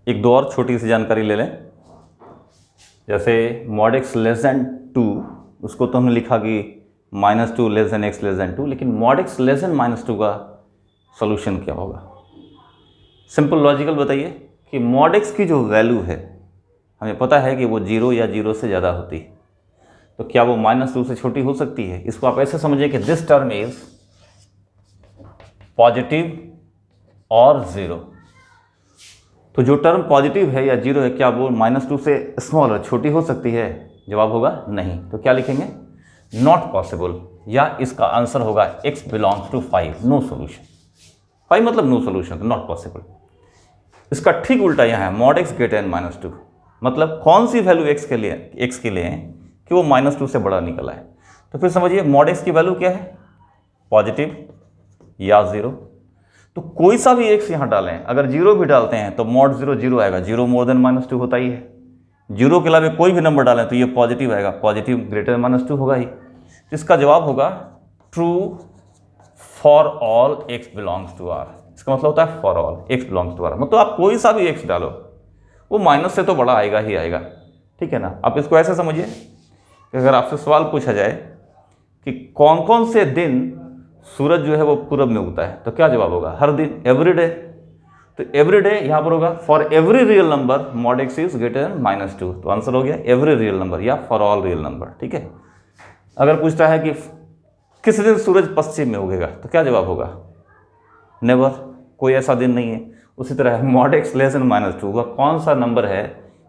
एक दो और छोटी सी जानकारी ले लें। जैसे मॉड एक्स लेस देन 2, उसको तो हमने लिखा कि -2 less than x less than 2, लेकिन मॉड एक्स लेस देन -2 का सॉल्यूशन क्या होगा? सिंपल लॉजिकल बताइए कि मॉड एक्स की जो वैल्यू है हमें पता है कि वो 0 या 0 से ज़्यादा होती है, तो क्या वो -2 से छोटी हो सकती है? इसको आप ऐसे समझिए कि दिस टर्म इज पॉजिटिव और 0। तो जो टर्म पॉजिटिव है या 0 है, क्या वो -2 से स्मॉल छोटी हो सकती है? जवाब होगा नहीं। तो क्या लिखेंगे? नॉट पॉसिबल, या इसका आंसर होगा x belongs to 5, no solution. 5 मतलब नो सोल्यूशन, तो नॉट पॉसिबल। इसका ठीक उल्टा यहाँ है, मॉड एक्स ग्रेटर देन -2, मतलब कौन सी वैल्यू x के लिए है कि वो -2 से बड़ा निकला है। तो फिर समझिए मॉड एक्स की वैल्यू क्या है? पॉजिटिव या 0। तो कोई सा भी x यहाँ डालें, अगर 0 भी डालते हैं तो मॉड 0 0 आएगा, 0 मोर देन -2 होता ही है। 0 के अलावा कोई भी नंबर डालें तो ये पॉजिटिव आएगा, पॉजिटिव ग्रेटर देन -2 होगा ही। तो इसका जवाब होगा true for all x belongs to R। इसका मतलब होता है for all x belongs to R, मतलब आप कोई सा भी x डालो वो माइनस से तो बड़ा आएगा ही आएगा, ठीक है ना। आप इसको ऐसे समझिए कि अगर आपसे सवाल पूछा जाए कि कौन कौन से दिन सूरज जो है वो पूरब में उगता है, तो क्या जवाब होगा? हर दिन, एवरी डे। तो एवरी डे यहाँ पर होगा for every real number mod x is greater than -2, तो आंसर हो गया एवरी रियल नंबर या फॉर ऑल रियल नंबर, ठीक है। अगर पूछता है कि किस दिन सूरज पश्चिम में उगेगा, तो क्या जवाब होगा? नेवर, कोई ऐसा दिन नहीं है। उसी तरह मॉड एक्स लेस देन -2, वह कौन सा नंबर है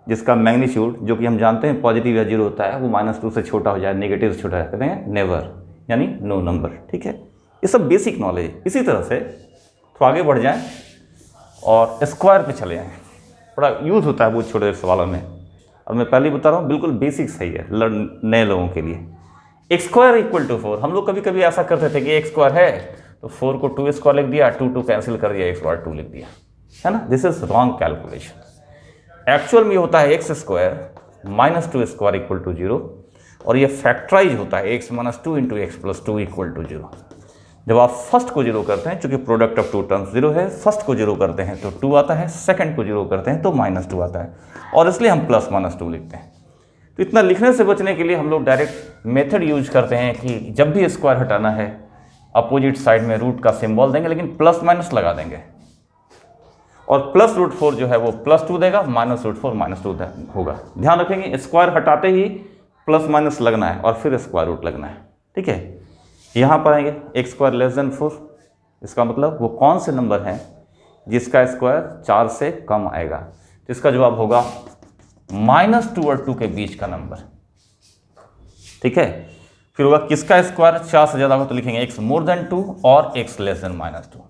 जिसका मैग्नीट्यूड, जो कि हम जानते हैं पॉजिटिव या 0 होता है, वो -2 से छोटा हो जाए, नेगेटिव से छोटा है, कहते हैं नेवर, यानी नो नंबर, ठीक है। ये सब बेसिक नॉलेज है। इसी तरह से तो आगे बढ़ जाएं और स्क्वायर पे चले जाएँ, बड़ा यूज होता है वो छोटे सवालों में, और मैं पहले बता रहा हूँ बिल्कुल बेसिक सही है नए लोगों के लिए। एक्स स्क्वायर इक्वल टू 4, हम लोग कभी कभी ऐसा करते थे कि एक्स स्क्वायर है तो 4 को 2 स्क्वायर लिख दिया, 2 कैंसिल कर दिया, एक्स स्क्वायर 2 लिख दिया, है ना। This is wrong calculation. Actual में होता है x square -2 square equal to 0, और ये फैक्टराइज होता है x - 2 into x plus 2 equal to 0। जब आप फर्स्ट को 0 करते हैं, चूंकि प्रोडक्ट ऑफ टू टर्म्स 0 है, फर्स्ट को 0 करते हैं तो 2 आता है, सेकंड को 0 करते हैं तो -2 आता है, और इसलिए हम +-2 लिखते हैं। तो इतना लिखने से बचने के लिए हम लोग डायरेक्ट मेथड यूज करते हैं कि जब भी स्क्वायर हटाना है अपोजिट साइड में रूट का सिंबल देंगे, लेकिन प्लस लगा देंगे, और +√4 जो है वो +2 देगा, -√4 -2 होगा। ध्यान रखेंगे स्क्वायर हटाते ही प्लस लगना है और फिर स्क्वायर रूट लगना है, ठीक है। यहाँ पर आएंगे एक्स स्क्वायर लेस देन 4, इसका मतलब वो कौन से नंबर हैं जिसका स्क्वायर 4 से कम आएगा, तो इसका जवाब होगा -2 और 2 के बीच का नंबर, ठीक है। फिर होगा किसका स्क्वायर 4 से ज़्यादा होगा, तो लिखेंगे x मोर देन 2 और x लेस देन -2,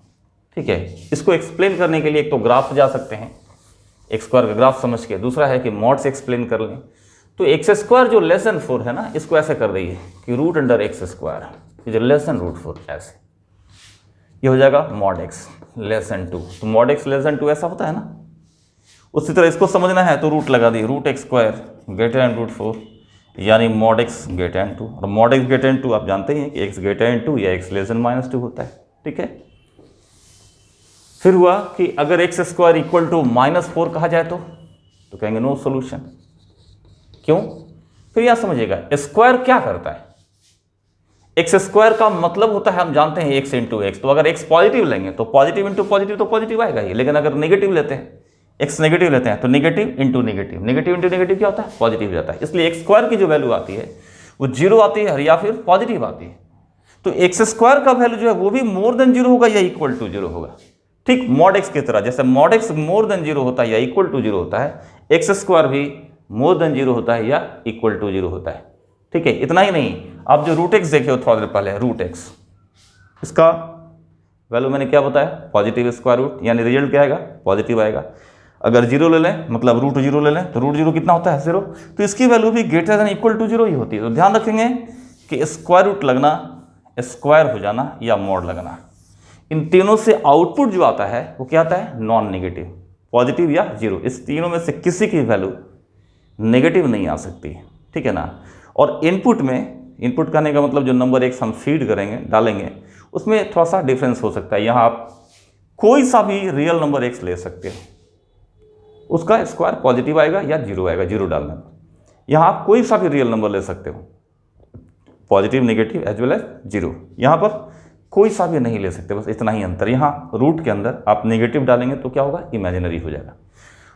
ठीक है। इसको एक्सप्लेन करने के लिए एक तो ग्राफ जा सकते हैं, एक्स स्क्वायर का ग्राफ समझ के, दूसरा है कि मॉड से एक्सप्लेन कर लें। तो एक्स स्क्वायर जो लेस देन 4 है ना, इसको ऐसे कर दीजिए कि रूट अंडर एक्स स्क्वायर, ये जो लेस देन √4, ऐसे ये हो जाएगा मॉड एक्स लेस देन 2। तो मॉड एक्स लेस देन 2 ऐसा होता है ना। उसी तरह इसको समझना है तो रूट लगा दिए, root x square greater than √4, यानी मॉड एक्स ग्रेटर देन 2, और मॉड एक्स ग्रेटर देन 2 आप जानते हैं कि एक्स ग्रेटर देन 2 या एक्स लेस देन -2 होता है, ठीक है। फिर हुआ कि अगर एक्स स्क्वायर इक्वल टू -4 कहा जाए तो कहेंगे नो सोल्यूशन। क्यों? फिर यह समझिएगा स्क्वायर क्या करता है। एक्स स्क्वायर का मतलब होता है, हम जानते हैं एक्स इंटू एक्स, तो अगर एक्स पॉजिटिव लेंगे तो पॉजिटिव इंटू पॉजिटिव तो पॉजिटिव आएगा ही, लेकिन अगर नेगेटिव लेते हैं, एक्स नेगेटिव लेते हैं तो negative into negative, negative into negative क्या होता है? पॉजिटिव जाता है। इसलिए एक्स स्क्वायर की जो वैल्यू आती है वो 0 आती है या फिर पॉजिटिव आती है। तो एक्स स्क्वायर का वैल्यू जो है वो भी मोर देन 0 होगा या इक्वल टू 0 होगा, ठीक मॉड एक्स की तरह। जैसे मॉड एक्स मोर देन 0 होता है या इक्वल टू 0 होता है, एक्स स्क्वायर भी मोर देन 0 होता है या इक्वल टू 0 होता है, ठीक है। इतना ही नहीं, आप जो रूट एक्स देखे हो थोड़ा देर पहले, रूट एक्स, इसका वैल्यू मैंने क्या बताया? पॉजिटिव स्क्वायर रूट, यानी रिजल्ट क्या आएगा? पॉजिटिव आएगा। अगर 0 ले लें, मतलब √0 ले लें, तो √0 कितना होता है? 0। तो इसकी वैल्यू भी ग्रेटर देन इक्वल टू 0 ही होती है। तो ध्यान रखेंगे कि स्क्वायर रूट लगना, स्क्वायर हो जाना या मॉड लगना, इन तीनों से आउटपुट जो आता है वो क्या आता है? नॉन नेगेटिव, पॉजिटिव या 0। इस तीनों में से किसी की वैल्यू नेगेटिव नहीं आ सकती, ठीक है ना। और इनपुट में, इनपुट करने का मतलब जो नंबर एक्स हम फीड करेंगे, डालेंगे, उसमें थोड़ा सा डिफरेंस हो सकता है। यहाँ आप कोई सा भी रियल नंबर एक्स ले सकते हो, उसका स्क्वायर पॉजिटिव आएगा या जीरो आएगा, जीरो डालने पर। यहाँ आप कोई सा भी रियल नंबर ले सकते हो, positive negative as well as zero. यहाँ पर कोई सा भी नहीं ले सकते, बस इतना ही अंतर। यहाँ रूट के अंदर आप नेगेटिव डालेंगे तो क्या होगा, इमेजिनरी हो जाएगा।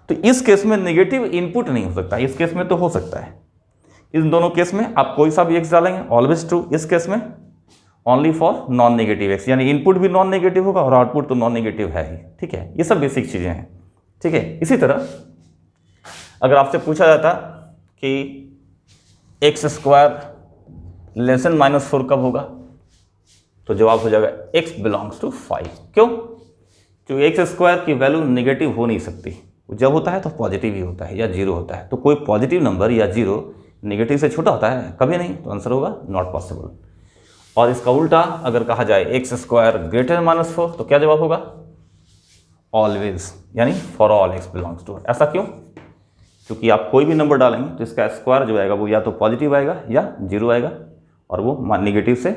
तो इस केस में नेगेटिव इनपुट नहीं हो सकता, इस केस में तो हो सकता है। इन दोनों केस में आप कोई सा भी एक्स डालेंगे ऑलवेज ट्रू। इस केस में only for non negative x, यानी इनपुट भी नॉन नेगेटिव होगा और आउटपुट तो नॉन नेगेटिव है ही। ठीक है, ये सब बेसिक चीज़ें हैं। ठीक है, इसी तरह अगर आपसे पूछा जाता कि एक्स स्क्वायर लेस देन -4 कब होगा, तो जवाब हो जाएगा x बिलोंग्स टू 5। क्यों? क्योंकि एक्स स्क्वायर की वैल्यू नेगेटिव हो नहीं सकती, जब होता है तो पॉजिटिव ही होता है या जीरो होता है। तो कोई पॉजिटिव नंबर या जीरो नेगेटिव से छोटा होता है कभी नहीं, तो आंसर होगा नॉट पॉसिबल। और इसका उल्टा अगर कहा जाए एक्स स्क्वायर ग्रेटर देन -4, तो क्या जवाब होगा, ऑलवेज, यानी for all x belongs to. ऐसा क्यों? क्योंकि आप कोई भी नंबर डालेंगे तो इसका स्क्वायर जो आएगा वो या तो पॉजिटिव आएगा या जीरो आएगा, और वो नेगेटिव से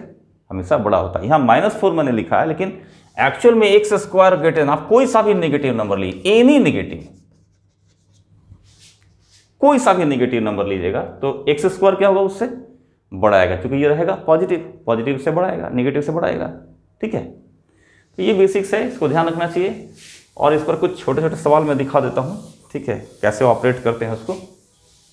हमेशा बड़ा होता है। यहाँ -4 मैंने लिखा है, लेकिन एक्चुअल में एक्स स्क्वायर ग्रेटर देन, आप कोई सा भी नेगेटिव नंबर लीजिए, एनी नेगेटिव, कोई सा भी नेगेटिव नंबर लीजिएगा तो एक्स स्क्वायर क्या होगा, उससे बड़ा आएगा, क्योंकि ये रहेगा पॉजिटिव, पॉजिटिव से बड़ा आएगा, नेगेटिव से बड़ा आएगा। ठीक है, तो ये बेसिक्स है, इसको ध्यान रखना चाहिए। और इस पर कुछ छोटे छोटे सवाल मैं दिखा देता हूँ, ठीक है, कैसे ऑपरेट करते हैं उसको।